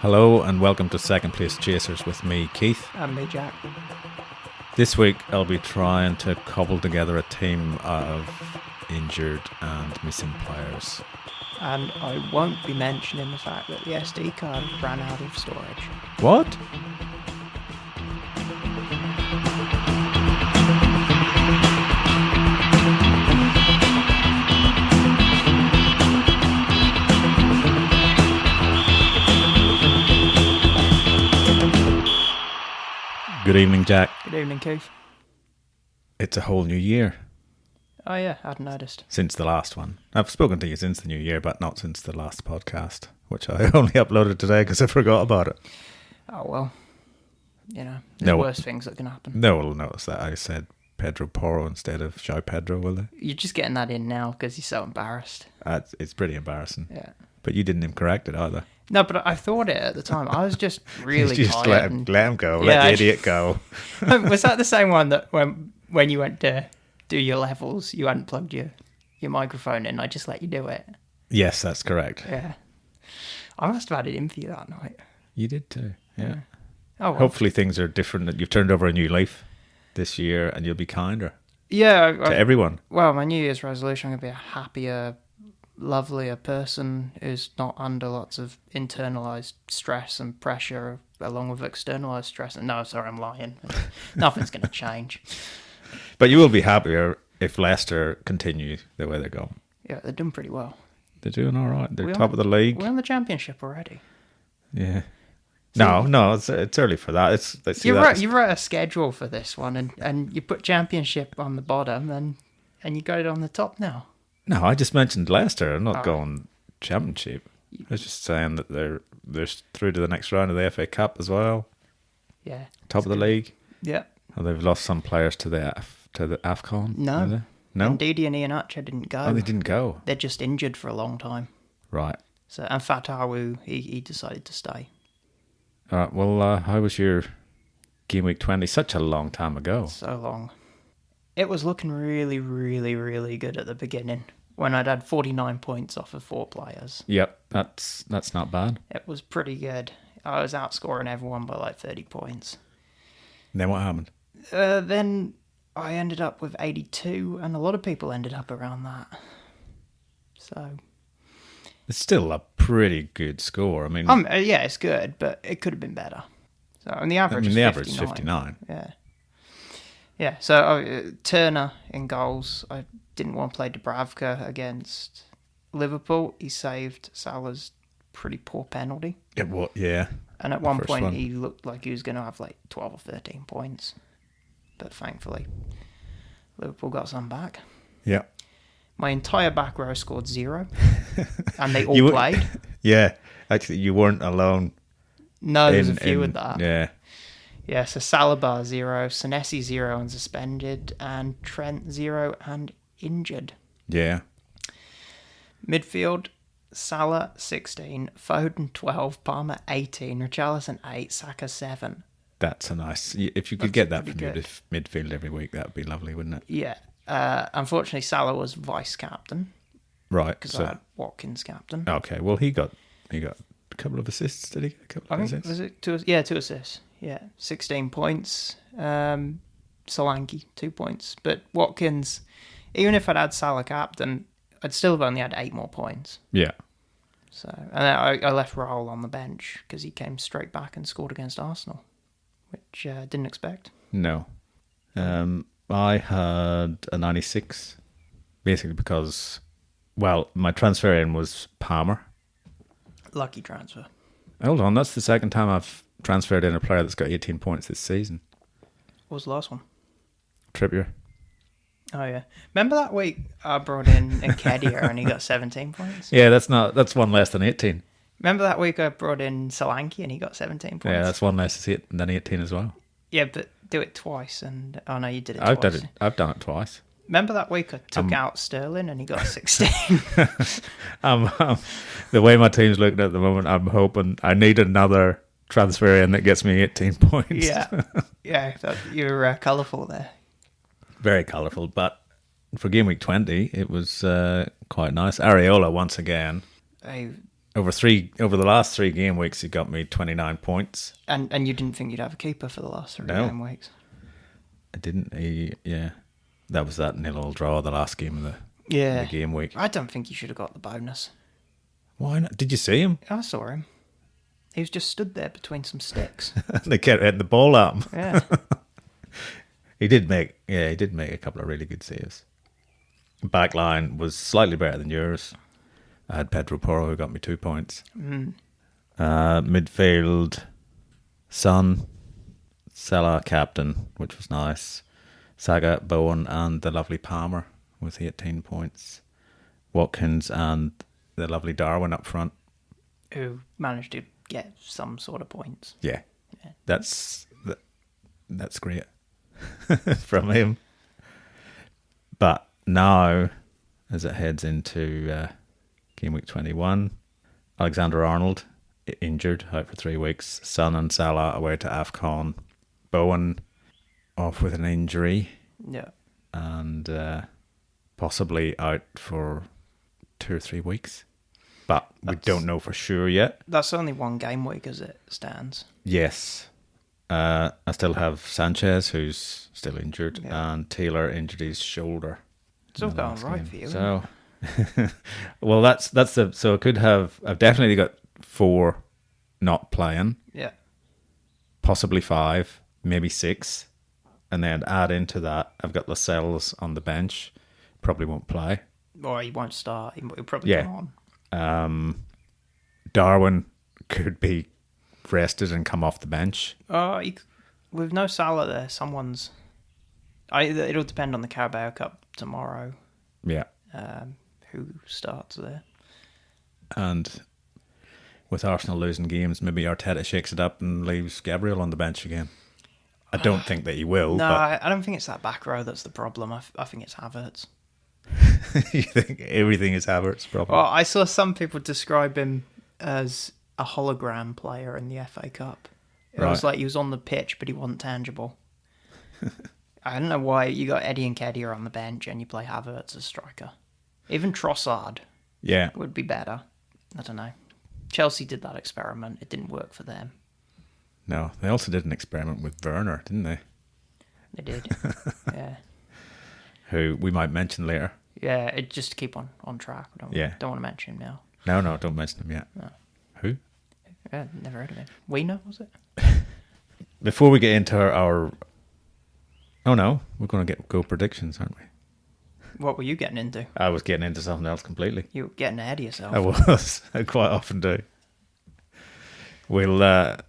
Hello and welcome to Second Place Chasers with me, Keith. And me, Jack. This week I'll be trying to cobble together a team of injured and missing players. And I won't be mentioning the fact that the SD card ran out of storage. What? Good evening, Jack. Good evening, Keith. It's a whole new year. Oh yeah, I hadn't noticed. Since the last one. I've spoken to you since the new year, but not since the last podcast, which I only uploaded today because I forgot about it. Oh well, there's worse things that can happen. No one will notice that I said Pedro Porro instead of João Pedro, will they? You're just getting that in now because you're so embarrassed. It's pretty embarrassing. Yeah. But you didn't even correct it either. No, but I thought it at the time. I was just really you just tired. let him go. Let the idiot go. Was that the same one that when you went to do your levels, you hadn't plugged your microphone in? I just let you do it. Yes, that's correct. Yeah. I must have had it in for you that night. You did too, yeah. Oh, well. Hopefully things are different. That you've turned over a new leaf this year and you'll be kinder. Yeah. To everyone. Well, my New Year's resolution, I'm going to be a happier, lovelier person who's not under lots of internalized stress and pressure along with externalized stress. No, sorry, I'm lying. Nothing's going to change. But you will be happier if Leicester continue the way they're going. Yeah, they're doing pretty well. They're doing all right. They're top of the league. We're in the championship already. Yeah. No, it's early for that. You wrote a schedule for this one, and you put championship on the bottom, and you got it on the top now. No, I just mentioned Leicester. I'm not going championship. I was just saying that they're through to the next round of the FA Cup as well. Yeah, top of the league. Yeah. Oh, they've lost some players to the AFCoN. No. No. Ndidi and Iheanacho didn't go. Oh, they didn't go. They're just injured for a long time. Right. So and Fatawu, he decided to stay. All right. Well, how was your game week 20? Such a long time ago. So long. It was looking really, really, really good at the beginning when I'd had 49 points off of 4 players. Yep, that's not bad. It was pretty good. I was outscoring everyone by like 30 points. And then what happened? Then I ended up with 82, and a lot of people ended up around that. So it's still a pretty good score. I mean, yeah, it's good, but it could have been better. So, and the average is 59. Yeah. Yeah, so Turner in goals. I didn't want to play Dubravka against Liverpool. He saved Salah's pretty poor penalty. Yeah. And at one point, he looked like he was going to have like 12 or 13 points. But thankfully, Liverpool got some back. Yeah. My entire back row scored 0. And they all played. Yeah. Actually, you weren't alone. No, there's a few with that. Yeah. Yeah, so Salah 0, Senesi 0 and suspended, and Trent 0 and injured. Yeah. Midfield, Salah 16, Foden 12, Palmer 18, Richarlison 8, Saka 7. That's a nice... If you could get that from your good. midfield every week, that would be lovely, wouldn't it? Yeah. Unfortunately, Salah was vice-captain. Right. Because I had Watkins captain. Okay, well, he got a couple of assists, did he? A couple of assists? Was it 2 assists. Yeah, 16 points. Solanke, 2 points. But Watkins, even if I'd had Salah captain, I'd still have only had 8 more points. Yeah. So, and then I left Raul on the bench because he came straight back and scored against Arsenal, which I didn't expect. No. I had a 96, basically because, well, my transfer in was Palmer. Lucky transfer. Hold on, that's the second time I've transferred in a player that's got 18 points this season. What was the last one? Trippier. Oh yeah, remember that week I brought in Nketiah and he got 17 points. Yeah, that's one less than 18. Remember that week I brought in Solanke and he got 17 points. Yeah, that's one less than 18 as well. Yeah, but do it twice and oh no, you did it twice. I've done it twice. Remember that week I took out Sterling and he got 16. The way my team's looking at the moment, I'm hoping I need another transfer in that gets me 18 points. Yeah, you're colourful there. Very colourful, but for game week 20, it was quite nice. Areola once again. I, Over the last 3 game weeks, he got me 29 points. and you didn't think you'd have a keeper for the last 3 No. game weeks? I didn't. Yeah, that was that 0-0 draw, the last game of the game week. I don't think you should have got the bonus. Why not? Did you see him? I saw him. He was just stood there between some sticks. They kept hitting the ball at him. Yeah. He did make a couple of really good saves. Backline was slightly better than yours. I had Pedro Porro who got me 2 points. Midfield, Son, Salah captain, which was nice. Saga, Bowen, and the lovely Palmer with 18 points. Watkins and the lovely Darwin up front. Who managed to get some sort of points. Yeah. That's great from him. But now, as it heads into game week 21, Alexander-Arnold injured, out for 3 weeks. Son and Salah away to AFCoN. Bowen off with an injury. Yeah. And possibly out for 2 or 3 weeks. But we don't know for sure yet. That's only 1 game week as it stands. Yes. I still have Sanchez, who's still injured, and Taylor injured his shoulder. It's all going right for you. So, well, so I could have. I've definitely got 4 not playing. Yeah. Possibly 5, maybe 6, and then add into that, I've got Lascelles on the bench. Probably won't play. Or he won't start. He'll probably come on. Darwin could be rested and come off the bench. With no Salah there, someone's... it'll depend on the Carabao Cup tomorrow. Yeah. Who starts there. And with Arsenal losing games, maybe Arteta shakes it up and leaves Gabriel on the bench again. I don't think that he will. No, but I don't think it's that back row that's the problem. I think it's Havertz. you think everything is Havertz's problem? Well, I saw some people describe him as a hologram player in the FA Cup. It was like he was on the pitch, but he wasn't tangible. I don't know why you got Eddie and Nketiah on the bench and you play Havertz as striker. Even Trossard would be better. I don't know. Chelsea did that experiment. It didn't work for them. No, they also did an experiment with Werner, didn't they? They did, yeah. Who we might mention later. Yeah, just to keep on track. Don't want to mention him now. No, don't mention him yet. No. Who? Yeah, never heard of him. Wiener, was it? Before we get into our... Oh no, we're going to go predictions, aren't we? What were you getting into? I was getting into something else completely. You were getting ahead of yourself. I was. I quite often do. We'll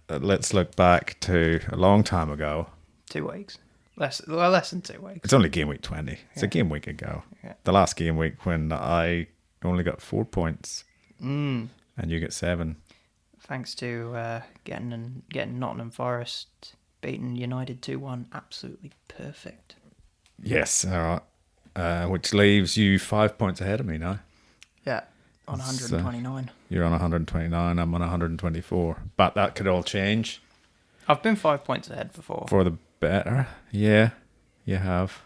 let's look back to a long time ago. 2 weeks. Less than 2 weeks. It's only game week 20. It's a game week ago. Yeah. The last game week when I only got 4 points and you get 7. Thanks to getting Nottingham Forest beaten United 2-1. Absolutely perfect. Yes, all right. Which leaves you 5 points ahead of me now. Yeah, on 129. You're on 129, I'm on 124. But that could all change. I've been 5 points ahead before. For the better. Yeah, you have.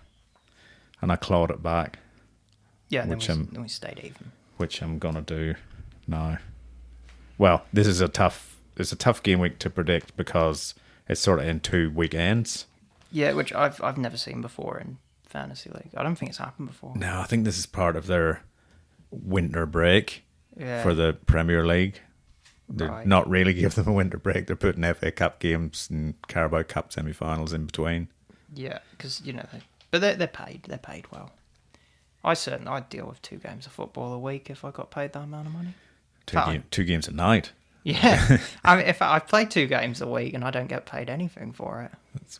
And I clawed it back. Yeah, then we stayed even. Which I'm going to do now. Well, this is a tough game week to predict because it's sort of in 2 weekends. Yeah, which I've never seen before in Fantasy League. I don't think it's happened before. No, I think this is part of their winter break for the Premier League. They're not really giving them a winter break. They're putting FA Cup games and Carabao Cup semi-finals in between. Yeah, because, but they're paid. They're paid well. I'd deal with 2 games of football a week if I got paid that amount of money. 2 games at night. Yeah. I mean, if I play 2 games a week and I don't get paid anything for it.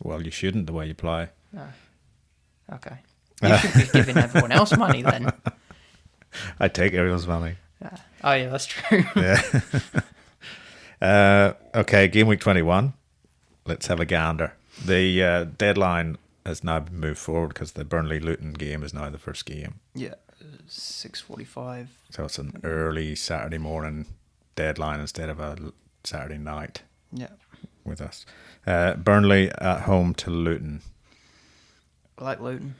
Well, you shouldn't the way you play. No. Okay. You should be giving everyone else money then. I take everyone's money. Yeah. Oh, yeah, that's true. Yeah. Okay, game week 21. Let's have a gander. The deadline has now been moved forward because the Burnley-Luton game is now the first game. Yeah, 6:45. So it's an early Saturday morning deadline instead of a Saturday night. Yeah. With us. Burnley at home to Luton. I like Luton.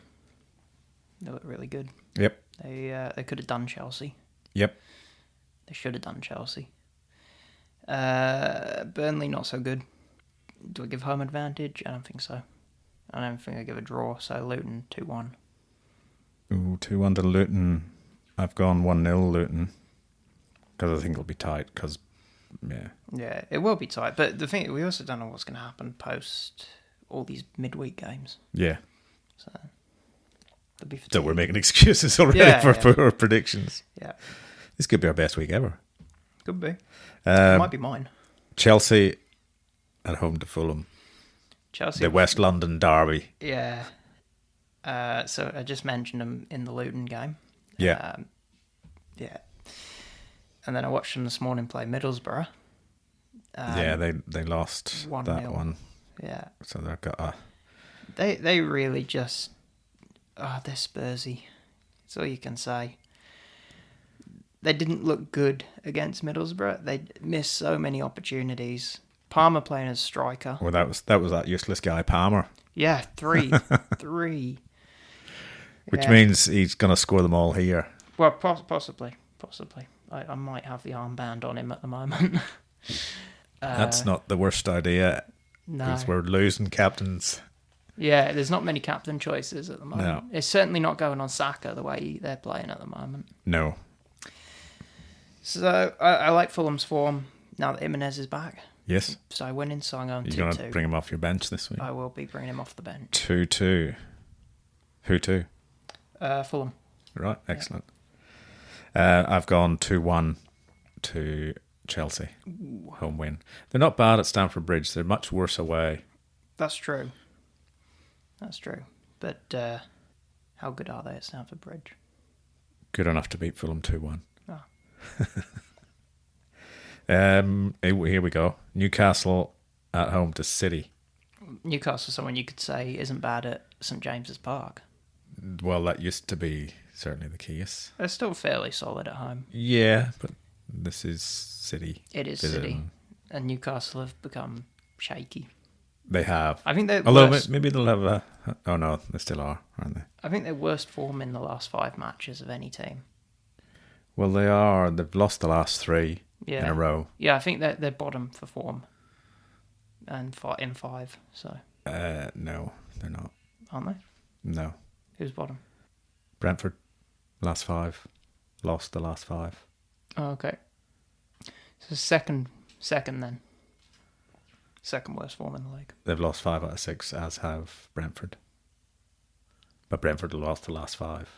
They look really good. Yep. They could have done Chelsea. Yep. They should have done Chelsea. Burnley, not so good. Do I give home advantage? I don't think so. I don't think I give a draw, so Luton 2-1. Ooh, 2-1 to Luton. I've gone 1-0 Luton. Because I think it'll be tight, because, yeah. Yeah, it will be tight. But the thing, we also don't know what's going to happen post all these midweek games. Yeah. So, they'll be So we're making excuses already for poor predictions. Yeah. This could be our best week ever. Could be. It might be mine. Chelsea at home to Fulham. Chelsea. The West London derby. Yeah. So I just mentioned them in the Luton game. Yeah. Yeah. And then I watched them this morning play Middlesbrough. They lost 1-0. that one. Yeah. So they've got a... They really just... Oh, they're Spursy. That's all you can say. They didn't look good against Middlesbrough. They missed so many opportunities. Palmer playing as striker. Well, that was that useless guy, Palmer. Yeah, 3. 3. Which means he's going to score them all here. Well, possibly. I might have the armband on him at the moment. That's not the worst idea. No. Because we're losing captains. Yeah, there's not many captain choices at the moment. No. It's certainly not going on Saka the way they're playing at the moment. No. So I like Fulham's form now that Jimenez is back. Yes. So winning, so I'm going 2-2. You're going to bring him off your bench this week? I will be bringing him off the bench. 2-2. Who to? Fulham. Right, excellent. I've gone 2-1 to Chelsea. Ooh. Home win. They're not bad at Stamford Bridge. They're much worse away. That's true. But how good are they at Stamford Bridge? Good enough to beat Fulham 2-1. Oh. Here we go. Newcastle at home to City. Newcastle, someone you could say isn't bad at St James's Park. Well, that used to be certainly the case. They're still fairly solid at home. Yeah, but this is City. It is City. And Newcastle have become shaky. They have. I think they're Although worst. maybe they'll have a... Oh, no, they still are, aren't they? I think they're worst form in the last 5 matches of any team. Well, they are. They've lost the last 3 in a row. Yeah, I think they're bottom for form. And in 5, so... No, they're not. Aren't they? No. Who's bottom? Brentford, last 5. Lost the last 5. Oh, okay. So second then. Second worst form in the league. They've lost 5 out of 6, as have Brentford. But Brentford have lost the last 5.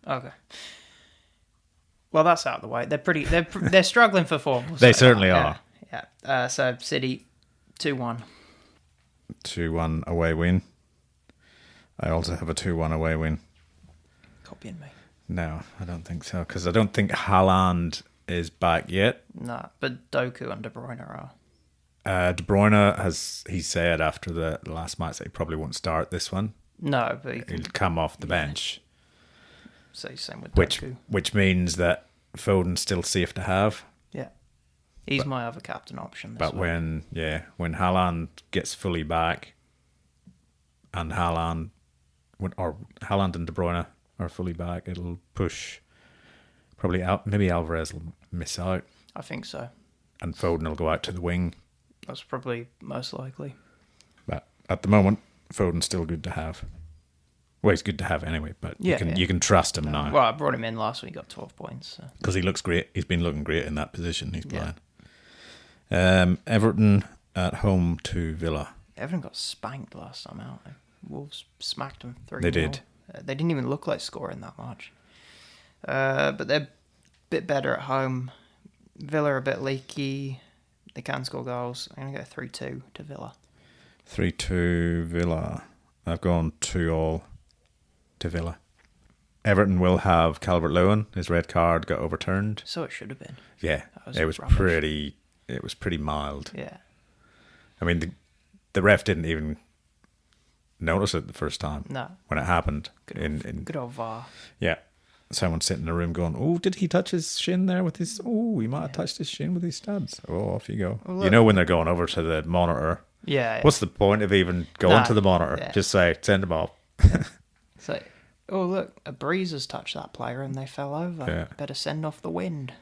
Okay. Well, that's out of the way. They're struggling for form. They certainly are. Yeah. So City 2-1. 2-1 away win. I also have a 2-1 away win. Copying me. No, I don't think so, because I don't think Haaland is back yet. No, but Doku and De Bruyne are. De Bruyne he said after the last match that he probably won't start this one. No, but He'll come off the bench. So same with Which Doku. which means that Foden's still safe to have. Yeah. He's my other captain option. But when Haaland gets fully back, and Haaland and De Bruyne are fully back, it'll push probably out. Maybe Alvarez will miss out. I think so. And Foden will go out to the wing. That's probably most likely. But at the moment, Foden's still good to have. Well, he's good to have anyway, but you can trust him now. Well, I brought him in last week, got 12 points. Because he looks great. He's been looking great in that position he's playing. Everton at home to Villa. Everton got spanked last time out. Wolves smacked them 3-0. They did. They didn't even look like scoring that much. But they're a bit better at home. Villa are a bit leaky. They can score goals. I'm going to go 3-2 to Villa. 3-2 Villa. I've gone 2-2 to Villa. Everton will have Calvert-Lewin. His red card got overturned. So it should have been. Yeah, it was rubbish. pretty mild. Yeah. I mean, the ref didn't even notice it the first time. No. When it happened. Good old VAR. Yeah. Someone sitting in the room going, oh, did he touch his shin there with his... Oh, he might have touched his shin with his studs. Oh, off you go. Well, you know when they're going over to the monitor. Yeah. What's the point of even going to the monitor? Yeah. Just say, send them off. So Oh, look, a breeze has touched that player and they fell over. Yeah. Better send off the wind.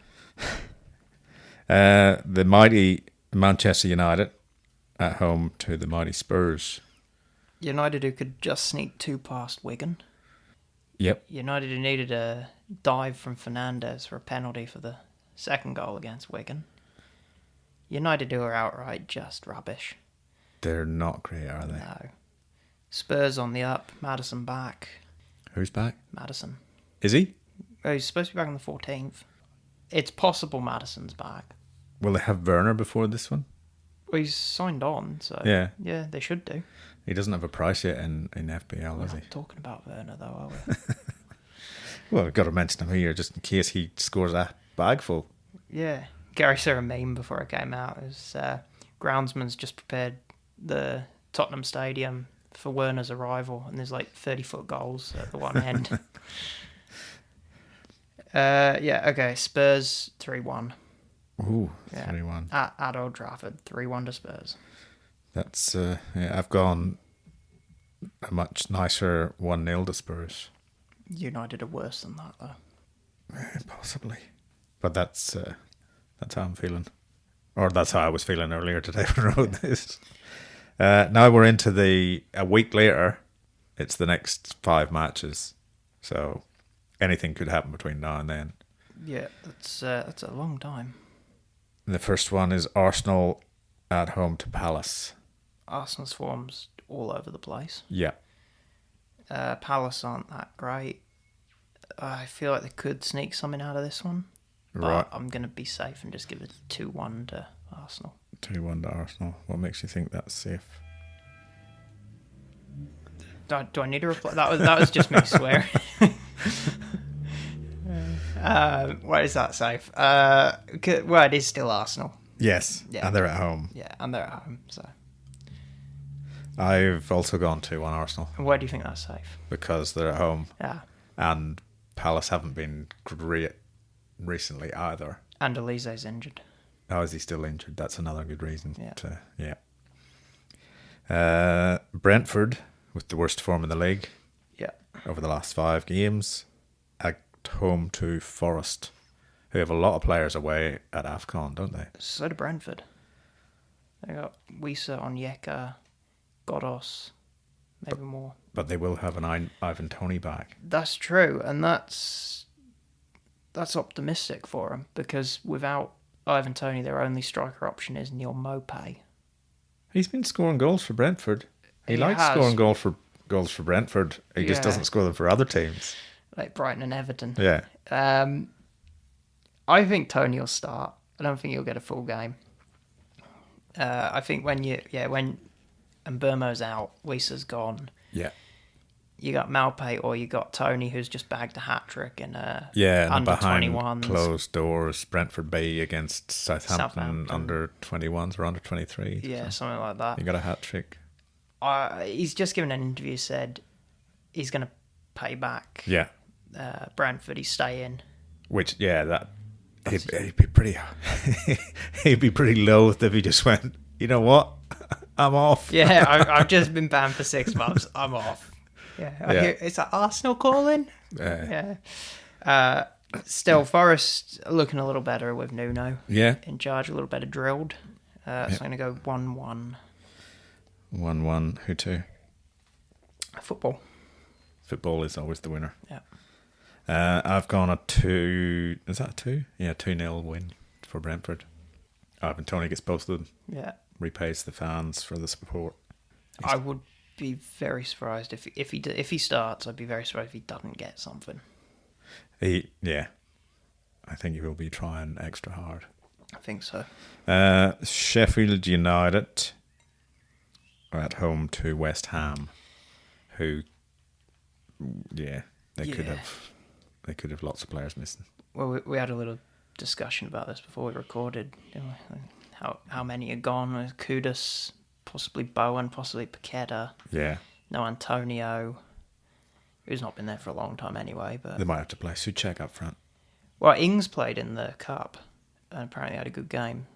The mighty Manchester United at home to the mighty Spurs. United who could just sneak 2 past Wigan. Yep. United who needed a dive from Fernandes for a penalty for the second goal against Wigan. United who are outright just rubbish. They're not great, are they? No. Spurs on the up. Maddison back. Who's back? Maddison. Is he? Oh, he's supposed to be back on the 14th. It's possible Maddison's back. Will they have Werner before this one? Well, he's signed on, so Yeah. yeah, they should do. He doesn't have a price yet in FPL, We're has he? not talking about Werner, though, are we? Well, we've got to mention him here just in case he scores a bagful. Yeah. Gary saw a meme before it came out. It was groundsman's just prepared the Tottenham Stadium for Werner's arrival, and there's like 30-foot goals at the one end. Yeah, okay. Spurs 3-1. Ooh, Yeah. 3-1. At Old Trafford, 3-1 to Spurs. That's, yeah, I've gone a much nicer 1-0 to Spurs. United are worse than that, though. Possibly. But that's how I'm feeling. Or that's how I was feeling earlier today when I wrote this. Now we're into a week later, it's the next 5 matches. So anything could happen between now and then. Yeah, that's a long time. The first one is Arsenal at home to Palace. Arsenal's form's all over the place. Yeah. Palace aren't that great. I feel like they could sneak something out of this one. But Right. I'm going to be safe and just give it 2-1 to Arsenal. 2-1 to Arsenal. What makes you think that's safe? Do I need to reply? That was just me swearing. Why is that safe? Well, it is still Arsenal. Yes. Yeah. And they're at home. Yeah, and they're at home. So, I've also gone 2-1 Arsenal why do you think that's safe? because they're at home. Yeah, And Palace haven't been great recently either. and Elise's injured. Oh, is he still injured? That's another good reason. Yeah. Brentford, with the worst form in the league Yeah, over the last 5 games, at home to Forest, who have a lot of players away at AFCoN, don't they? so do Brentford. They got Wisa, Onyeka, Godos, maybe more. But they will have an Ivan Toney back. That's true, and that's optimistic for them because without Ivan Toney, their only striker option is Neil Maupay. He's been scoring goals for Brentford. He likes has. scoring goals for Brentford. He just Yeah. doesn't score them for other teams. Like Brighton and Everton. Yeah. I think Tony will start. I don't think he'll get a full game. I think when Mbeumo's out, Wisa's gone. Yeah. You got Maupay or you got Tony, who's just bagged a hat trick in And under behind 21s. closed doors, Brentford B against Southampton. Under 21s or under 23s. Yeah, something like that. You got a hat trick. He's just given an interview, said he's going to pay back. Yeah. Brentford, he's staying. Which, he'd be pretty he'd be pretty loath if he just went, you know what? I'm off. Yeah, I've just been banned for 6 months. I'm off. Yeah, I hear, is that Arsenal calling? Yeah. Still, Forest looking a little better with Nuno in charge, a little better drilled. So I'm going to go 1-1. 1-1. Who to? Football. Football is always the winner. Yeah. I've gone a 2. Is that a 2? Yeah, 2-0 win for Brentford. Ivan Toney gets both of them. Yeah. Repays the fans for the support. I would be very surprised if he starts. I'd be very surprised if he doesn't get something. I think he will be trying extra hard. I think so. Sheffield United are at home to West Ham, who, they could have lots of players missing. Well, we had a little discussion about this before we recorded. You know, how many are gone? Kudus, possibly Bowen, possibly Paqueta. Yeah. No Antonio, who's not been there for a long time anyway. But They might have to play Souček up front. well, Ings played in the cup and apparently had a good game,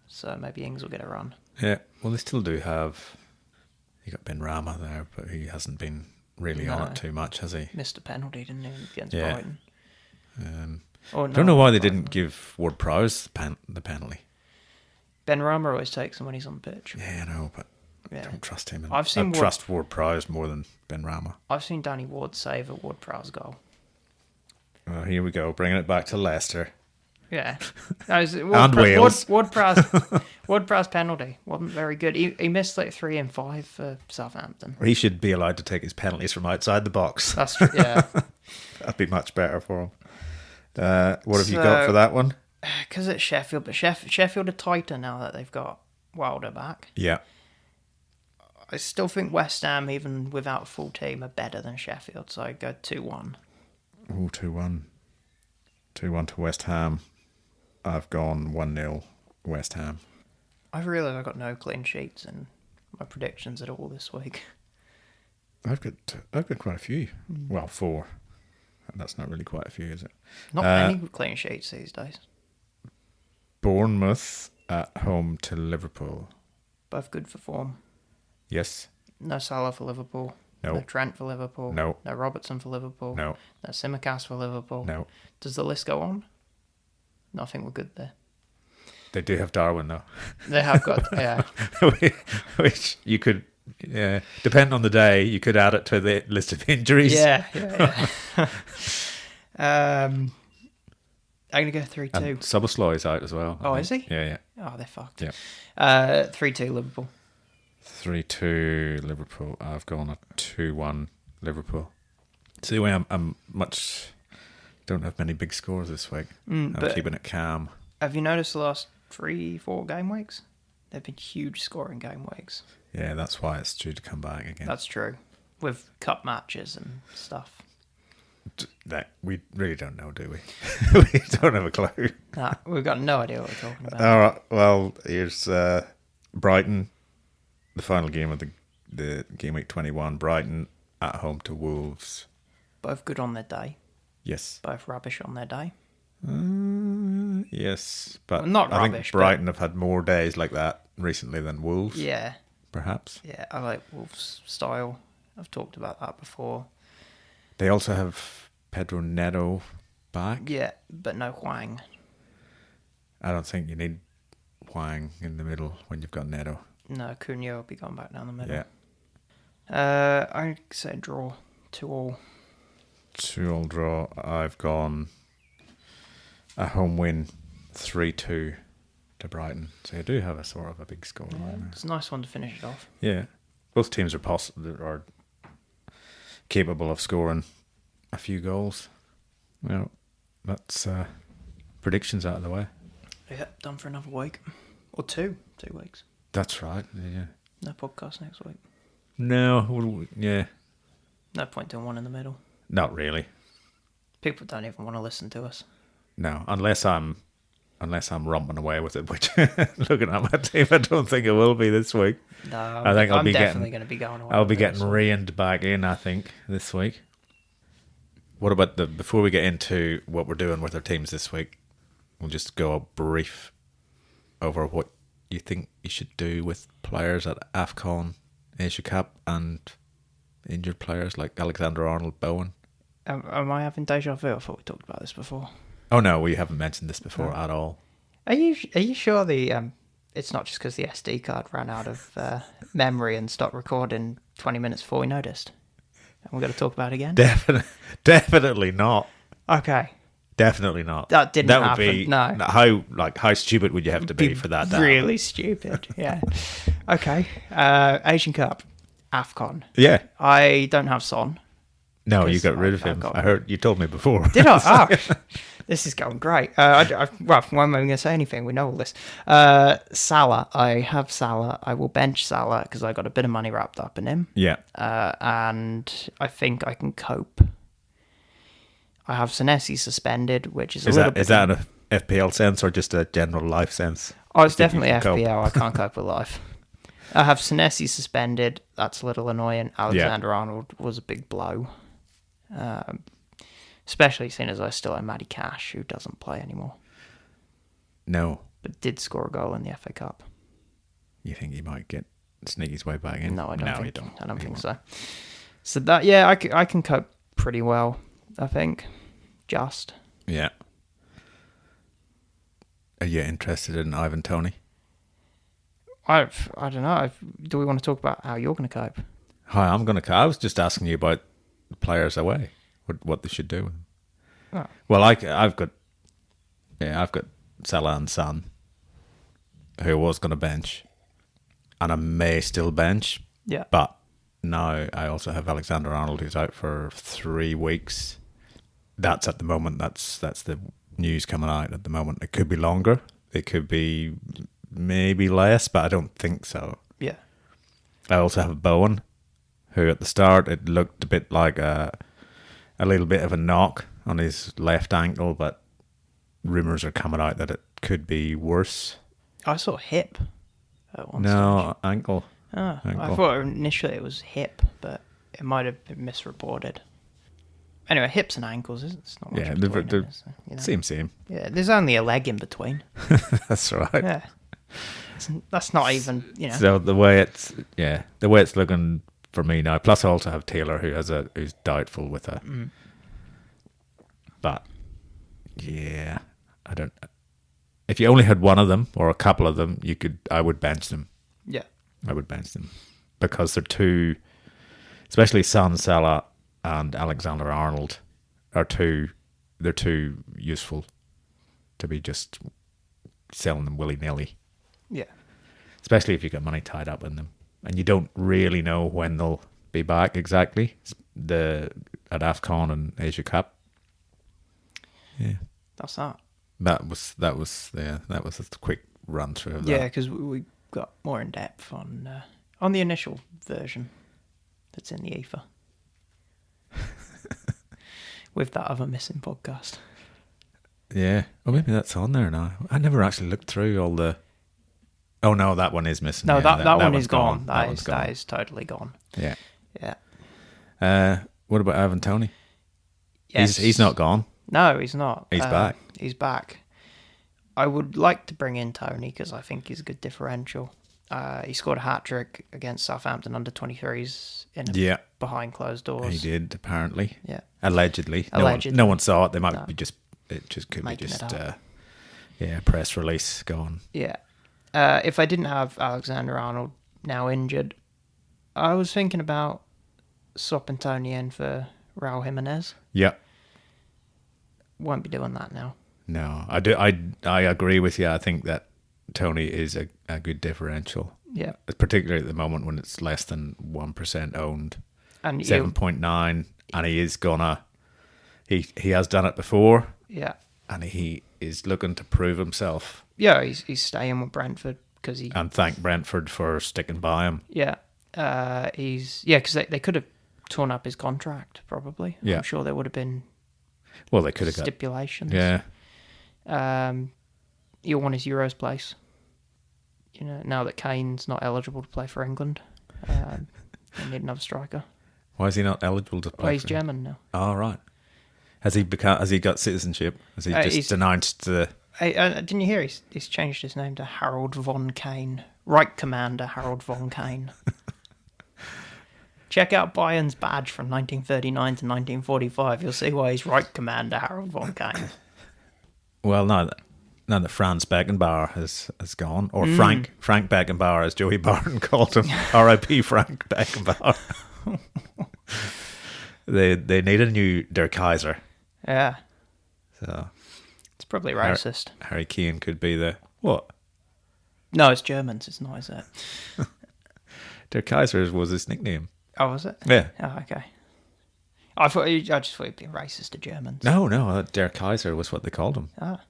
so maybe Ings will get a run. Yeah, well, they still do have. You got Ben Rama there, but he hasn't been really on it too much, has he? Missed a penalty, didn't he, against Yeah. Brighton? I don't know why they didn't give Ward-Prowse the penalty. Ben Rama always takes him when he's on the pitch. Yeah, I know, but Yeah. I don't trust him. I trust Ward-Prowse more than Ben Rama. I've seen Danny Ward save a Ward-Prowse goal. Well, here we go, bringing it back to Leicester. Yeah. And Wales. Ward-Prowse penalty wasn't very good. He missed like 3 and 5 for Southampton. He should be allowed to take his penalties from outside the box. That's true, yeah. That'd be much better for him. What have you got for that one? Because it's Sheffield, but Sheffield are tighter now that they've got Wilder back. Yeah. I still think West Ham, even without a full team, are better than Sheffield, so I go 2-1. Oh, 2-1. 2-1 to West Ham. I've gone 1-0 West Ham. I've realised I've got no clean sheets in my predictions at all this week. I've got quite a few. Well, 4. That's not really quite a few, is it? Not many clean sheets these days. Bournemouth at home to Liverpool. Both good for form. Yes. No Salah for Liverpool. No. No Trent for Liverpool. No. No Robertson for Liverpool. No. No Tsimikas for Liverpool. No. Does the list go on? No, I think we're good there. They do have Darwin, though. They have got, yeah. Which you could, depending on the day, you could add it to the list of injuries. Yeah. I'm going to go 3-2. And Szoboszlai is out as well. Oh, is he? Yeah. Oh, they're fucked. Yeah. 3-2 Liverpool. 3-2 Liverpool. I've gone a 2-1 Liverpool. So the way I'm much... Don't have many big scores this week. I'm keeping it calm. Have you noticed the last 3-4 game weeks? They've been huge scoring game weeks. Yeah, that's why it's due to come back again. That's true. With cup matches and stuff. That we really don't know, do we? We don't have a clue. Nah, we've got no idea what we're talking about. All right. Well, here's Brighton, the final game of the game week 21. Brighton at home to Wolves. Both good on their day. Yes. Both rubbish on their day. Yes, but Well, not I rubbish, think Brighton have had more days like that recently than Wolves. Yeah. Perhaps. Yeah, I like Wolves' style. I've talked about that before. They also have Pedro Neto back. Yeah, but no Huang. I don't think you need Huang in the middle when you've got Neto. No, Cunha will be going back down the middle. Yeah. I'd say draw 2-2. 2-2 draw. I've gone a home win 3-2 to Brighton. So you do have a sort of a big score right now. It's a nice one to finish it off. Yeah. Both teams are capable of scoring a few goals. Well, that's predictions out of the way. Yeah, done for another week. Or 2 weeks. That's right. Yeah. No podcast next week. No. Yeah. No point doing one in the middle. Not really. People don't even want to listen to us. No, unless I'm romping away with it, which looking at my team, I don't think it will be this week. No, I think I'm definitely going to be going away. I'll be getting reined back in, I think, this week. What about before we get into what we're doing with our teams this week, we'll just go a brief over what you think you should do with players at AFCoN, Asia Cup, and injured players like Alexander-Arnold, Bowen. Am I having deja vu? I thought we talked about this before. Oh no, we haven't mentioned this before at all. Are you sure it's not just because the SD card ran out of memory and stopped recording 20 minutes before we noticed? And we're going to talk about it again? Definitely not. Okay. Definitely not. That didn't that happen. Would be, no. How stupid would you have to be for that? Really stupid. Yeah. Okay. Asian Cup, AFCON. Yeah. I don't have Son. No, you got rid of him. I heard you told me before. Did I? Oh, this is going great. Well, why am I going to say anything? We know all this. Salah. I have Salah. I will bench Salah because I got a bit of money wrapped up in him. Yeah. And I think I can cope. I have Senesi suspended, which is a little bit... Is that an FPL sense or just a general life sense? Oh, it's definitely FPL. I can't cope with life. I have Senesi suspended. That's a little annoying. Alexander-Arnold was a big blow. Especially seeing as I still have Matty Cash, who doesn't play anymore. No. But did score a goal in the FA Cup. You think he might sneak his way back in? No, I don't think so. So that, yeah, I can cope pretty well, I think. Just. Yeah. Are you interested in Ivan Toney? I don't know. Do we want to talk about how you're going to cope? Hi, I'm going to cope. I was just asking you about the players away, what they should do with them. Oh. Well, I've got Salah and Son, who I was going to bench, and I may still bench. Yeah. But now I also have Alexander-Arnold, who's out for 3 weeks. That's at the moment. That's the news coming out at the moment. It could be longer. It could be maybe less, but I don't think so. Yeah. I also have Bowen, who at the start it looked a bit like a little bit of a knock on his left ankle, but rumours are coming out that it could be worse. I saw hip at one No, stage. ankle. Oh, ankle. I thought initially it was hip, but it might have been misreported. Anyway, hips and ankles, it's not much between them, is there? You know? Same. Yeah, there's only a leg in between. That's right. Yeah. That's not even, you know. So the way it's looking for me now. Plus, I also have Taylor, who's doubtful with a. Mm. But yeah, I don't. If you only had one of them or a couple of them, I would bench them. Yeah. I would bench them because they're too, especially Son, Salah, and Alexander-Arnold they're too useful to be just selling them willy-nilly. Yeah. Especially if you've got money tied up in them. And you don't really know when they'll be back exactly. At AFCoN and Asia Cup. Yeah. That's that. That was a quick run through of that. Yeah, because we got more in depth on the initial version that's in the ether. With that other missing podcast. Yeah. Well, maybe that's on there now. I never actually looked through all the... Oh, no, that one is missing. No, yeah, that one one's is gone. That That is totally gone. Yeah. Yeah. What about Ivan Toney? Yes. He's not gone. No, he's not. He's back. He's back. I would like to bring in Toney because I think he's a good differential. He scored a hat-trick against Southampton under-23s behind closed doors. He did, apparently. Yeah. Allegedly. Allegedly. No one saw it. They might No. be just... It just could Making be just... it up. press release going. Yeah. If I didn't have Alexander-Arnold now injured, I was thinking about swapping Toney in for Raul Jimenez. Yeah. Won't be doing that now. No, I do. I agree with you. I think that Toney is a good differential. Yeah. Particularly at the moment when it's less than 1% owned. And 7.9, and he is gonna... He has done it before. Yeah. And he is looking to prove himself. Yeah, he's staying with Brentford because he... And thank Brentford for sticking by him. Yeah. Because they could have torn up his contract, probably. Yeah. I'm sure there would have been Well, they could have got... stipulations. Yeah. He'll want his Euros place. You know, now that Kane's not eligible to play for England, they need another striker. Why is he not eligible to play? Well, he's German now. Oh, right. Has he got citizenship? Has he just denounced the... Didn't you hear? He's changed his name to Harold von Kane. Reich Commander Harold von Kane. Check out Bayern's badge from 1939 to 1945. You'll see why he's Reich Commander Harold von Kane. Well, now that Franz Beckenbauer has gone, or Frank Beckenbauer, as Joey Barton called him, R.I.P. Frank Beckenbauer. They need a new Der Kaiser. Yeah. So It's probably racist. Harry Kane could be the... What? No, it's Germans. It's not, is it? Der Kaiser was his nickname. Oh, was it? Yeah. Oh, okay. I just thought he'd be racist to Germans. No, Der Kaiser was what they called him. Ah.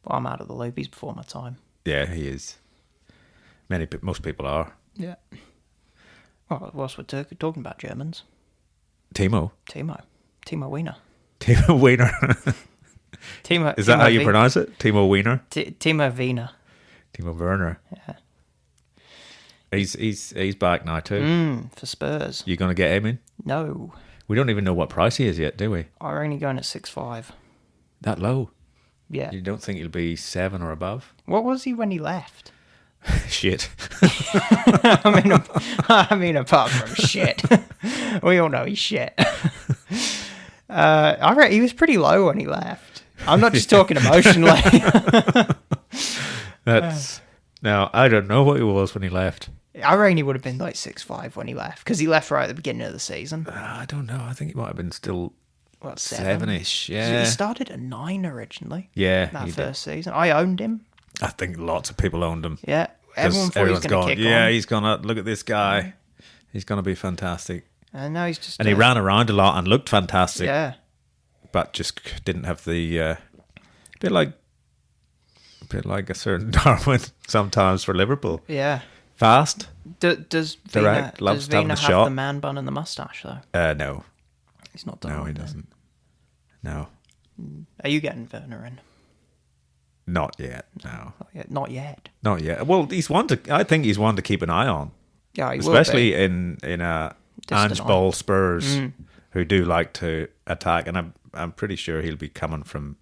Well, I'm out of the loop. He's before my time. Yeah, he is. Most people are. Yeah. Well, whilst we're talking about Germans. Timo Wiener. Timo Wiener. Is that how you pronounce it? Timo Wiener? Timo Wiener. Timo Werner. Yeah. He's back now too. For Spurs. You going to get him in? No. We don't even know what price he is yet, do we? I'm only going at 6.5. That low? Yeah. You don't think he'll be 7 or above? What was he when he left? Shit. I mean, apart from shit, we all know he's shit. I reckon he was pretty low when he left. I'm not just talking emotionally. Now, I don't know what he was when he left. I reckon he would have been like 6'5" when he left, because he left right at the beginning of the season. I don't know. I think he might have been still What, 7-ish. Yeah. He started at 9 originally. Yeah. That first season. I owned him. I think lots of people owned him. Yeah. Everyone thought he was going to kick on. Yeah, he's going to look at this guy. He's going to be fantastic. And now he's just... And he ran around a lot and looked fantastic. Yeah. But just didn't have the... a bit like a certain Darwin sometimes for Liverpool. Yeah. Fast. Does Direct. Vina, Loves does Vina having a have shot. the man bun and the mustache, though? No. He's not done. No, he doesn't. No. Are you getting Werner in? Not yet. No. Not yet. Not yet. Well, I think he's one to keep an eye on. Yeah, he especially will be. in Distant Ange eye. Ball Spurs who do like to attack, and I'm pretty sure he'll be coming from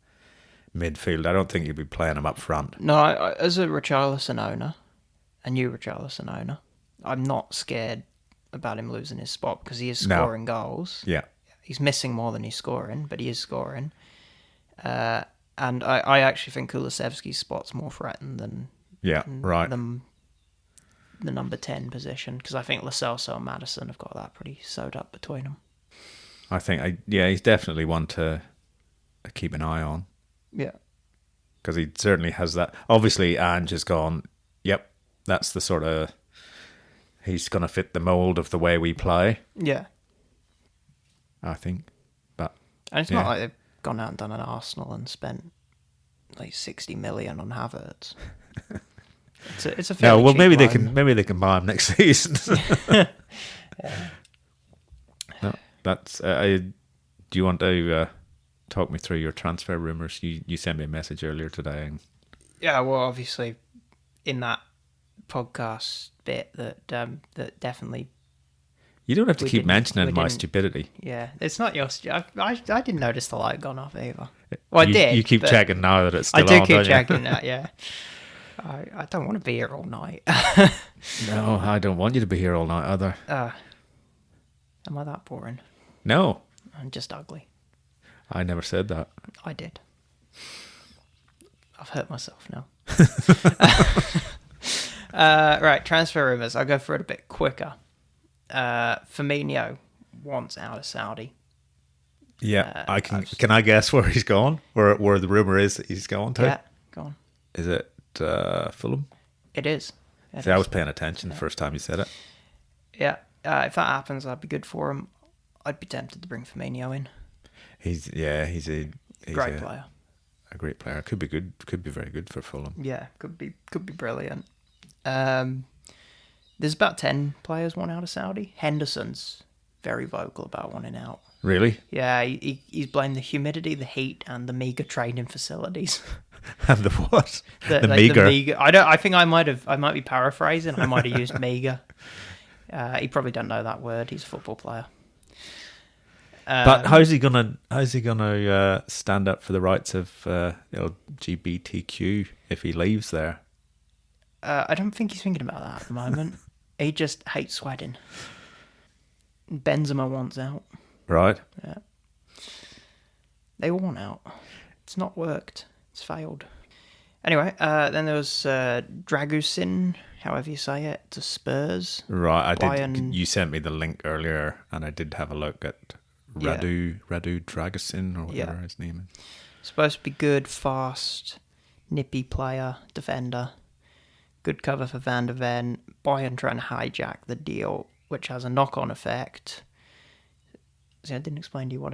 midfield. I don't think he'll be playing him up front. No, as a Richarlison owner, a new Richarlison owner, I'm not scared about him losing his spot because he is scoring goals. Yeah. He's missing more than he's scoring, but he is scoring. And I actually think Kulusevski's spot's more threatened than the number 10 position, because I think Lo Celso and Maddison have got that pretty sewed up between them. I think, he's definitely one to keep an eye on. Yeah. Because he certainly has that. Obviously, Ange has gone, yep, that's the sort of... He's going to fit the mould of the way we play. Yeah. I think. But and it's not like they've gone out and done an Arsenal and spent like 60 million on Havertz. It's a fairly cheap maybe loan. they can buy him next season. Yeah. No, that's. Do you want to talk me through your transfer rumours? You sent me a message earlier today. Yeah, well, obviously, in that podcast bit that definitely. You don't have to keep we mentioning my didn't- stupidity. Yeah, it's not your. I didn't notice the light gone off either. Well, I did. You keep but checking now that it's still I on. do keep don't you? checking that. Yeah. I don't want to be here all night. No, I don't want you to be here all night either. Am I that boring? No, I'm just ugly. I never said that. I did. I've hurt myself now. Right, transfer rumours. I'll go through it a bit quicker. Firmino wants out of Saudi. Yeah, Can I guess where he's gone? Where the rumor is that he's going to? Yeah, go on. Is it Fulham? It is. See, I was paying attention the first time you said it. Yeah, if that happens, that'd be good for him. I'd be tempted to bring Firmino in. He's a Great player. A great player. Could be good. Could be very good for Fulham. Yeah, could be brilliant. There's about 10 players want out of Saudi. Henderson's very vocal about wanting out. Really? Yeah, he's blamed the humidity, the heat, and the meagre training facilities. And the what? The like meagre. The meagre. I think I might be paraphrasing. I might have used meagre. He probably doesn't know that word. He's a football player. But how's he gonna stand up for the rights of LGBTQ if he leaves there? I don't think he's thinking about that at the moment. He just hates wedding. Benzema wants out. Right. Yeah. They all want out. It's not worked. It's failed. Anyway, then there was Dragusin, however you say it, to Spurs. Right, I Bayern. did. You sent me the link earlier, and I did have a look at Radu Dragusin, or whatever his name is. Supposed to be good, fast, nippy player, defender. Good cover for Van der Ven. Bayern trying to hijack the deal, which has a knock-on effect. See, I didn't explain to you what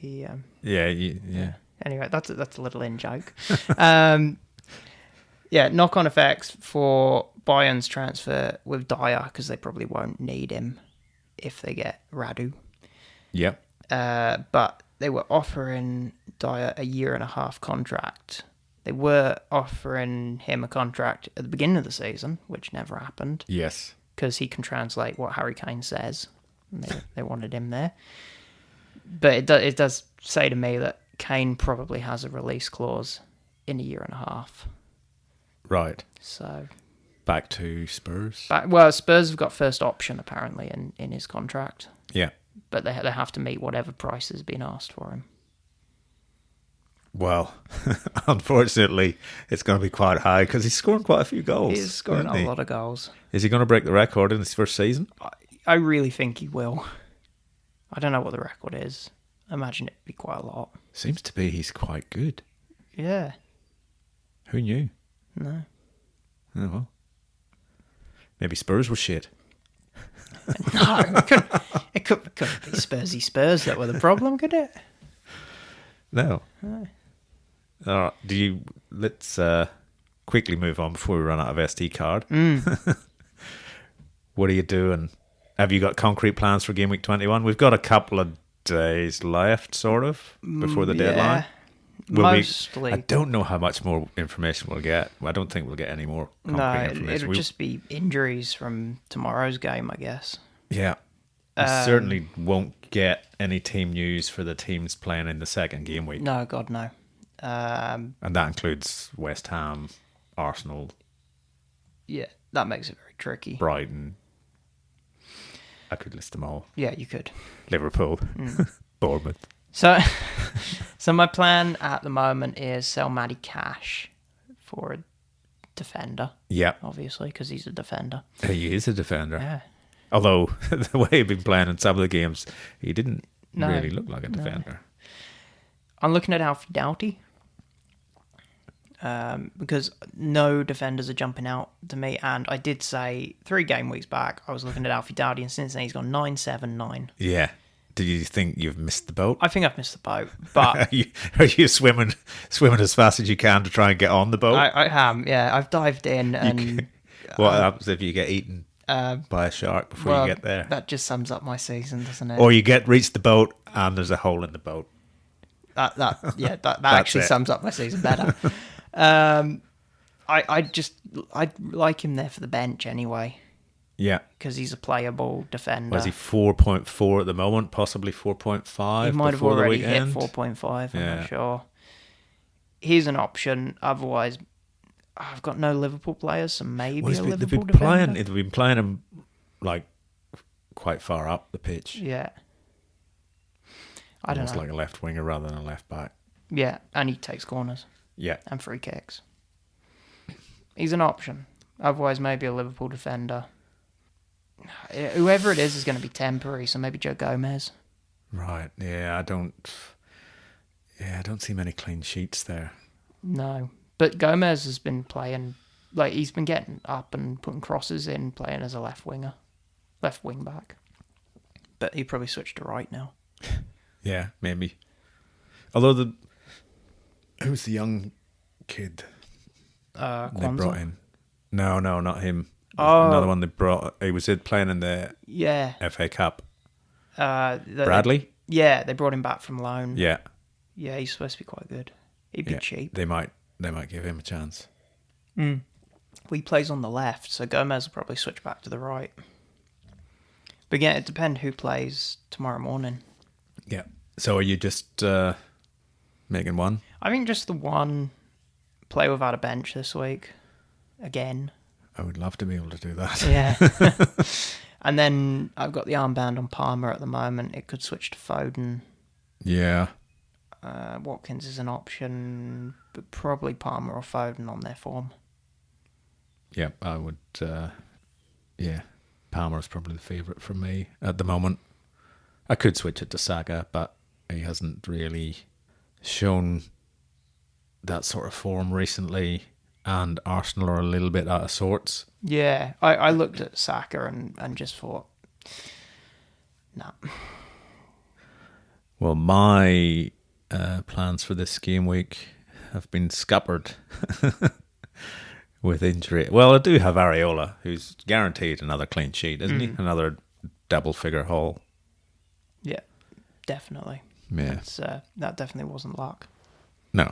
the Yeah. Anyway, that's a little in joke. Knock-on effects for Bayern's transfer with Dyer, because they probably won't need him if they get Radu. Yep. But they were offering Dyer a 1.5-year contract. They were offering him a contract at the beginning of the season, which never happened. Yes. Because he can translate what Harry Kane says. And they wanted him there. But it does say to me that Kane probably has a release clause in a 1.5 years. Right. So back to Spurs. Well, Spurs have got first option apparently in his contract, Yeah. but they have to meet whatever price has been asked for him. Well, unfortunately, it's going to be quite high because he's scoring quite a few goals. He's scoring isn't he? a lot of goals. Is he going to break the record in his first season? I really think he will. I don't know what the record is. I imagine it'd be quite a lot. Seems to be he's quite good. Yeah. Who knew? No. Oh, well. Maybe Spurs were shit. No, it couldn't be Spursy Spurs that were the problem, could it? No. No. All right, let's quickly move on before we run out of SD card. What are you doing? Have you got concrete plans for game week 21? We've got a couple of days left, sort of, before the deadline. Mostly. I don't know how much more information we'll get. I don't think we'll get any more concrete information. It'll just be injuries from tomorrow's game, I guess. Yeah. We certainly won't get any team news for the teams playing in the second game week. No, God, no. And that includes West Ham, Arsenal. Yeah, that makes it very tricky. Brighton. I could list them all. Yeah, you could. Liverpool. Bournemouth. So my plan at the moment is sell Matty Cash for a defender. Yeah. Obviously, because he's a defender. He is a defender. Yeah. Although, the way he'd been playing in some of the games, he didn't really look like a defender. I'm looking at Alfie Doughty. Because no defenders are jumping out to me. And I did say 3 game weeks back, I was looking at Alfie Doughty, and since then he's gone 9-7-9. Yeah. Do you think you've missed the boat? I think I've missed the boat. But are you swimming as fast as you can to try and get on the boat? I am, yeah. I've dived in and... What happens if you get eaten by a shark before you get there? That just sums up my season, doesn't it? Or you reach the boat and there's a hole in the boat. That actually sums up my season better. I like him there for the bench anyway. Yeah. Because he's a playable defender. Was he 4.4 at the moment? Possibly 4.5. He might have already hit weekend? 4.5, I'm not sure. He's an option. Otherwise, I've got no Liverpool players, so maybe a Liverpool defender. They've been playing him like quite far up the pitch. Yeah. I don't know. Almost like a left winger rather than a left back. Yeah, and he takes corners. Yeah. And free kicks. He's an option. Otherwise, maybe a Liverpool defender. Whoever it is going to be temporary, so maybe Joe Gomez. Right. Yeah, I don't see many clean sheets there. No. But Gomez has been playing, like, he's been getting up and putting crosses in, playing as a left wing back. But he probably switched to right now. Yeah, maybe. Although who's the young kid they brought in? No, not him. Another one they brought. He was playing in the FA Cup. Bradley? They brought him back from loan. Yeah. Yeah, he's supposed to be quite good. He'd be cheap. They might give him a chance. Well, he plays on the left, so Gomez will probably switch back to the right. But yeah, it depends who plays tomorrow morning. Yeah. So are you just making one? I think just the one play without a bench this week. Again. I would love to be able to do that. Yeah. And then I've got the armband on Palmer at the moment. It could switch to Foden. Yeah. Watkins is an option, but probably Palmer or Foden on their form. Yeah, I would. Palmer's probably the favourite for me at the moment. I could switch it to Saka, but he hasn't really shown that sort of form recently, and Arsenal are a little bit out of sorts. Yeah, I looked at Saka and just thought, nah. Well, my plans for this game week have been scuppered with injury. Well, I do have Areola, who's guaranteed another clean sheet, isn't he? Another double-figure haul. Yeah, definitely. Yeah. That definitely wasn't luck. No.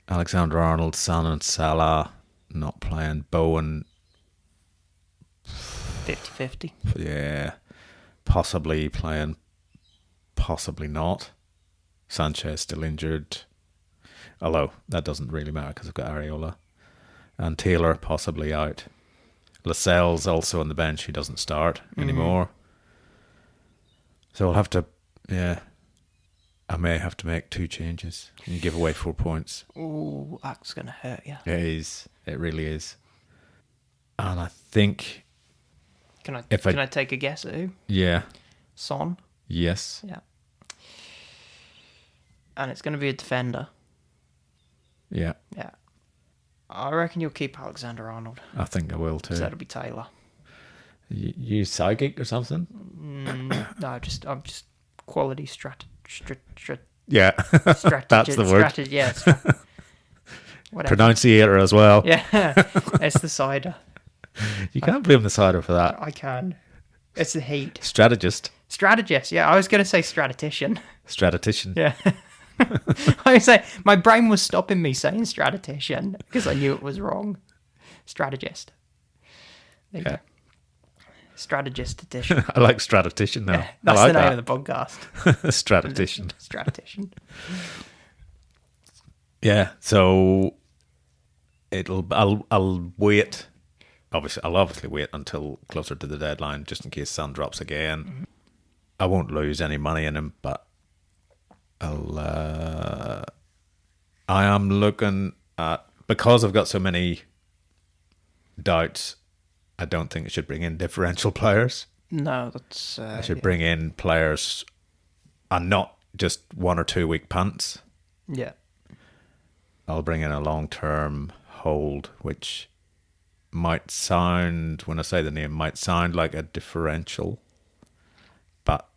Alexander-Arnold, Son and Salah not playing. Bowen 50-50. Yeah. Possibly playing, possibly not. Sanchez still injured. Although that doesn't really matter because I've got Areola. And Taylor possibly out. Lascelles also on the bench. He doesn't start anymore. So I'll have to, I may have to make 2 changes and give away 4 points. Ooh, that's going to hurt you. It is. It really is. And I think... Can I take a guess at who? Yeah. Son? Yes. Yeah. And it's going to be a defender. Yeah. Yeah. I reckon you'll keep Alexander-Arnold. I think I will too. So that'll be Taylor. You psychic or something? No, I'm just quality yeah. That's the word. Yeah. Whatever. Pronunciator as well. Yeah. It's the cider. You can't blame the cider for that. I can. It's the heat. Strategist. Strategist. Yeah, I was going to say Stratetitian. Stratetitian. Yeah. I was saying, my brain was stopping me saying Stratetitian because I knew it was wrong. Strategist. There you go. Strategist-titian. I like Stratetitian now. Yeah, that's like the name that. of the podcast. Stratetitian. Stratetitian. Yeah, so I'll wait. I'll obviously wait until closer to the deadline just in case Son drops again. Mm-hmm. I won't lose any money in him, but I am looking at, because I've got so many doubts, I don't think I should bring in differential players. No, that's... I should bring in players and not just 1 or 2 week punts. Yeah. I'll bring in a long-term hold, which might sound, when I say the name, might sound like a differential, but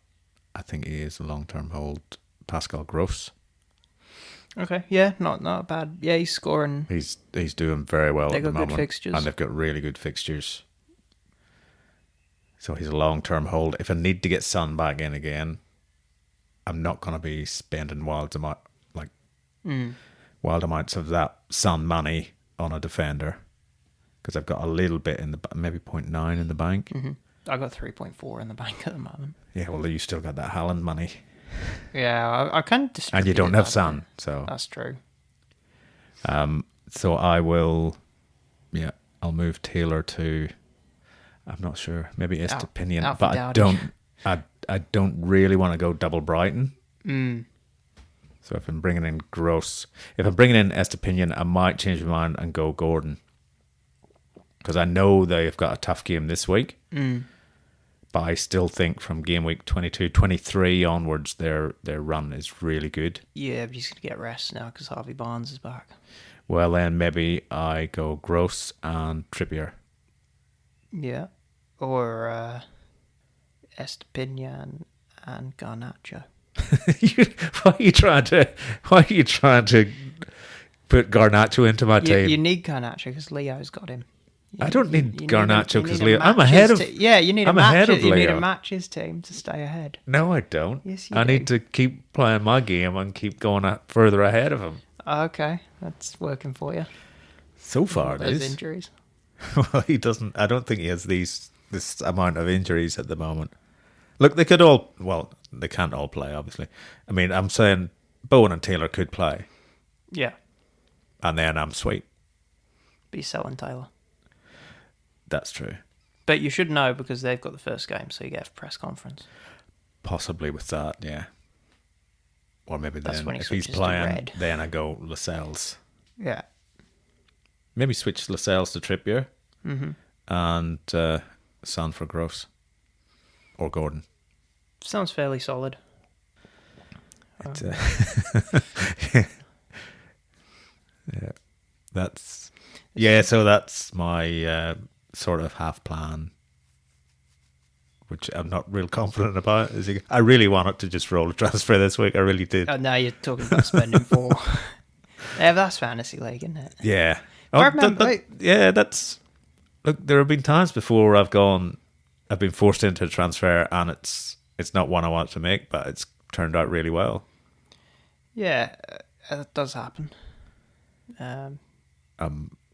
I think he is a long-term hold. Pascal Gross. Okay, yeah, not bad. Yeah, he's scoring. He's doing very well at the moment. They've got good fixtures. And they've got really good fixtures. So he's a long-term hold. If I need to get Son back in again, I'm not going to be spending wild amounts of that Son money on a defender, because I've got a little bit in the, maybe 0.9 in the bank. Mm-hmm. I got 3.4 in the bank at the moment. Yeah, well, you still got that Haaland money. Yeah, I kind of distributed. And you don't have that, Son, so that's true. So I will, I'll move Taylor to, I'm not sure, maybe Estepinian, but I don't really want to go double Brighton. So if I'm bringing in Estepinian, I might change my mind and go Gordon, because I know they've got a tough game this week. But I still think from game week 22, 23 onwards, their run is really good. Yeah, but he's going to get rest now because Harvey Barnes is back. Well, then maybe I go Gross and Trippier. Yeah. Or Estepinian and Garnacho. Why are you trying to put Garnacho into my team? You need Garnacho because Leo's got him. I don't need Garnacho because Leo. I'm ahead of. You need I'm ahead of Leo. You need a matches team to stay ahead. No, I don't. Yes, you I do. need to keep playing my game and keep going further ahead of him. Okay, that's working for you. So far, it is. Those injuries. Well, he doesn't. I don't think he has this amount of injuries at the moment. Look, they could all. Well, they can't all play, obviously. I mean, I'm saying Bowen and Taylor could play. Yeah. And then I'm sweet. Be selling Taylor. That's true. But you should know because they've got the first game, so you get a press conference. Possibly with that, yeah. Or maybe That's then when he if he's switches to playing, red. then I go Lascelles. Yeah. Maybe switch Lascelles to Trippier. Mm-hmm. And Son for Gross. Or Gordon. Sounds fairly solid. Yeah. So that's my sort of half plan, which I'm not real confident about. I really wanted to just roll a transfer this week. I really did. Oh, now you're talking about spending 4. Yeah, that's fantasy league, isn't it? Yeah. I remember, that's. Look, there have been times before I've been forced into a transfer and it's not one I want to make, but it's turned out really well. Yeah, it does happen. I'm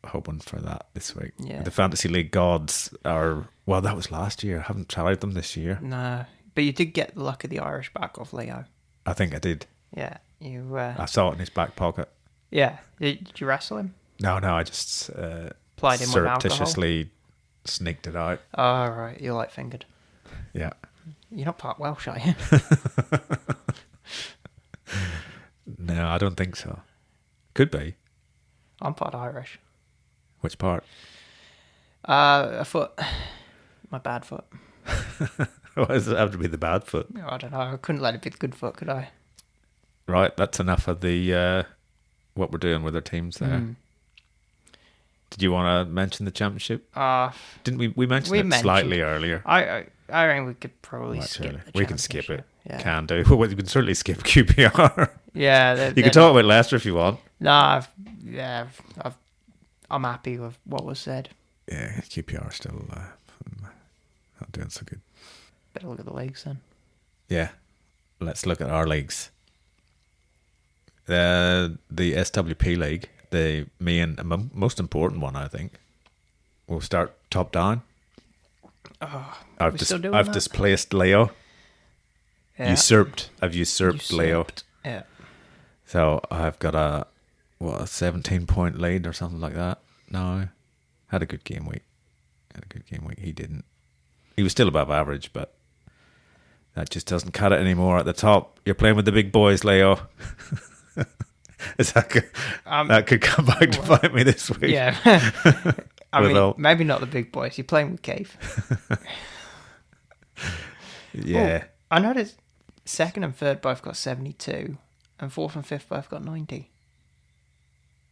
hoping for that this week. Yeah. The Fantasy League gods are, well, that was last year. I haven't tried them this year. No, but you did get the luck of the Irish back off Leo. I think I did. Yeah, you. I saw it in his back pocket. Yeah. Did you wrestle him? No, I just Plied him with alcohol? surreptitiously sneaked it out. Oh, right. You light fingered. Yeah. You're not part Welsh, are you? No, I don't think so. Could be. I'm part Irish. Which part? A foot. My bad foot. Why does it have to be the bad foot? I don't know. I couldn't let it be the good foot, could I? Right, that's enough of the what we're doing with our teams there. Did you want to mention the championship? Didn't we? We mentioned it slightly earlier. I reckon we could probably skip the championship. We can skip it. Yeah. Can do. Well, we can certainly skip QPR. Yeah. You can talk about Leicester if you want. No, I'm happy with what was said. Yeah, QPR still not doing so good. Better look at the leagues then. Yeah, let's look at our leagues. The SWP league, the main most important one, I think. We'll start top down. I've displaced Leo. Yeah. I've usurped Leo. Yeah. So I've got a 17-point lead or something like that. No, had a good game week. He didn't. He was still above average, but that just doesn't cut it anymore. At the top, you're playing with the big boys, Leo. That could come back to bite me this week. Yeah. I mean, maybe not the big boys. You're playing with Cave. Yeah. Oh, I noticed second and third both got 72, and fourth and fifth both got 90.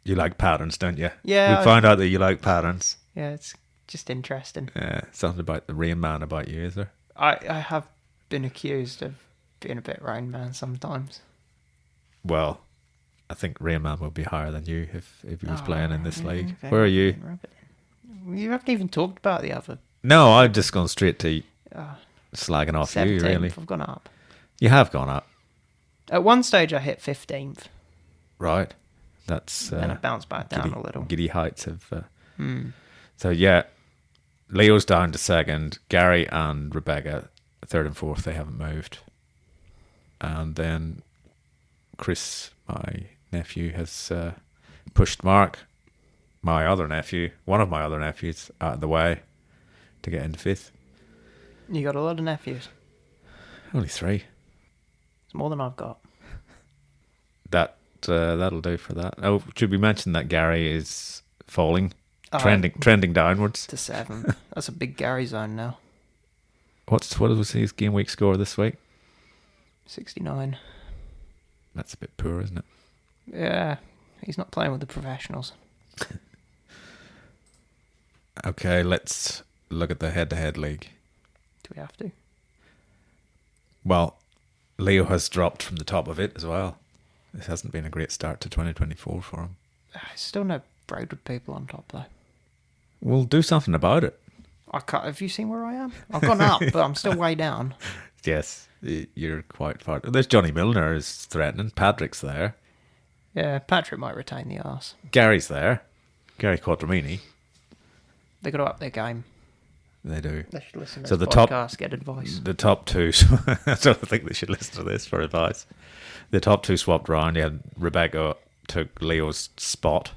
You like patterns, don't you? Yeah. We found out that you like patterns. Yeah, it's just interesting. Yeah, something about the Rain Man about you, is there? I have been accused of being a bit Rain Man sometimes. Well, I think Rain Man would be higher than you if he was playing in this league. Okay. Where are you? You haven't even talked about the other. No, I've just gone straight to slagging off 17th, you, really. I've gone up. You have gone up. At one stage, I hit 15th. Right. That's then I bounced back down a little. Giddy heights of. So yeah, Leo's down to second. Gary and Rebecca third and fourth. They haven't moved. And then Chris, my nephew, has pushed Mark, one of my other nephews, out of the way to get into fifth. You got a lot of nephews. Only 3. It's more than I've got. That'll do for that. Oh, should we mention that Gary is falling, trending downwards to 7th? That's a big Gary zone now. What was his game week score this week? 69. That's a bit poor, isn't it? Yeah, he's not playing with the professionals. Okay, let's look at the head-to-head league. Do we have to? Well, Leo has dropped from the top of it as well. This hasn't been a great start to 2024 for him. Still no Broadwood people on top, though. We'll do something about it. I can't. Have you seen where I am? I've gone up, but I'm still way down. Yes, you're quite far. There's Johnny Milner is threatening. Patrick's there. Yeah, Patrick might retain the arse. Gary's there. Gary Quattramini. They got to up their game. They do. They should listen to so this the podcast, get advice. The top two, I don't think they should listen to this for advice. The top 2 swapped around. You had Rebecca took Leo's spot,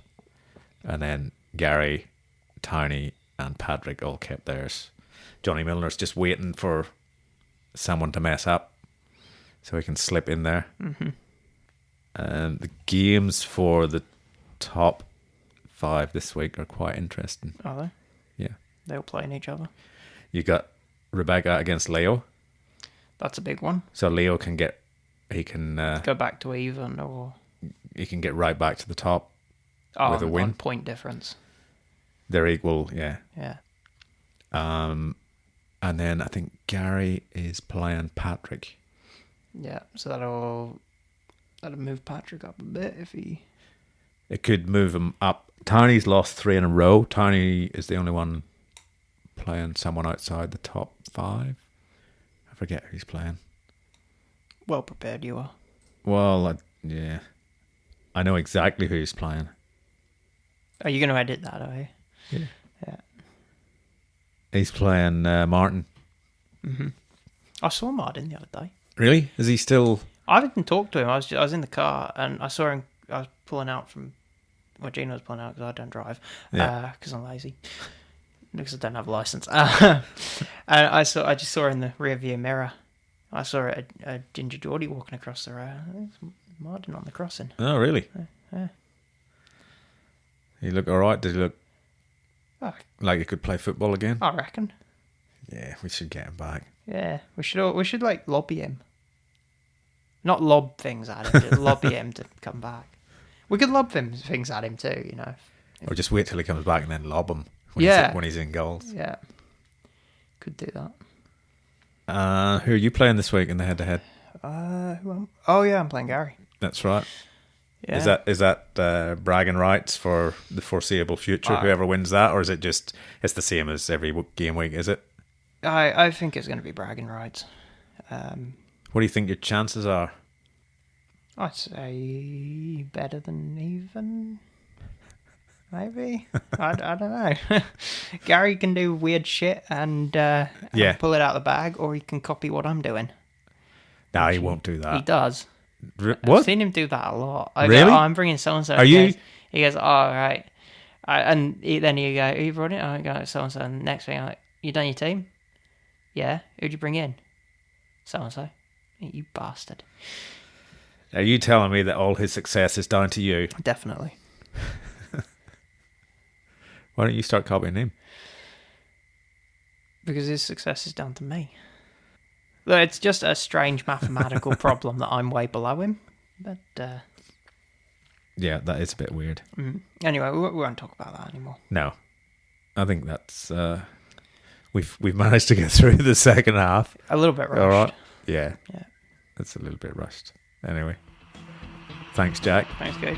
and then Gary, Tony, and Patrick all kept theirs. Johnny Milner's just waiting for someone to mess up so he can slip in there. Mm-hmm. And the games for the top 5 this week are quite interesting. Are they? Yeah. They're all playing each other. You got Rebecca against Leo. That's a big one. So Leo can go back to even, or he can get right back to the top with a win. On point difference. They're equal, yeah. Yeah. And then I think Gary is playing Patrick. Yeah, so that'll move Patrick up a bit if he. It could move him up. Tony's lost 3 in a row. Tony is the only one playing someone outside the top 5. I forget who he's playing. Well prepared you are. Well, yeah. I know exactly who he's playing. Are you going to edit that, are you? Yeah. Yeah. He's playing Martin. Mm-hmm. I saw Martin the other day. Really? Is he still... I didn't talk to him. I was in the car and I saw him I was pulling out from. Well, Gina was pulling out because I don't drive. Yeah. Because I'm lazy. Because I don't have a license. And I just saw her in the rear view mirror. I saw a ginger Geordie walking across the road. It's Martin on the crossing. Oh, really? Yeah. He look all right? Did he look Oh, like he could play football again? I reckon. Yeah, we should get him back. Yeah, we should like lobby him. Not lob things at him, just lobby him to come back. We could lob things at him too, you know. Or just wait till he comes back and then lob him when he's in goals. Yeah, could do that. Who are you playing this week in the head-to-head? I'm playing Gary. That's right. Yeah. Is that bragging rights for the foreseeable future? Whoever wins that, or is it just it's the same as every game week? Is it? I think it's going to be bragging rights. What do you think your chances are? I'd say better than even. Maybe. I don't know. Gary can do weird shit and pull it out of the bag, or he can copy what I'm doing. No, he won't do that. He does. What? I've seen him do that a lot. I Really? go, I'm bringing so-and-so. Are you? He goes, all right. Then you go, who you brought it? I go, so-and-so. And the next thing, I'm like, you done your team? Yeah. Who'd you bring in? So-and-so. You bastard. Are you telling me that all his success is down to you? Definitely. Why don't you start copying him? Because his success is down to me. Look, it's just a strange mathematical problem that I'm way below him. But yeah, that is a bit weird. Anyway, we won't talk about that anymore. No, I think that's we've managed to get through the second half. A little bit rushed. All right. Yeah. It's a little bit rushed. Anyway, thanks, Jack. Thanks, Gabe.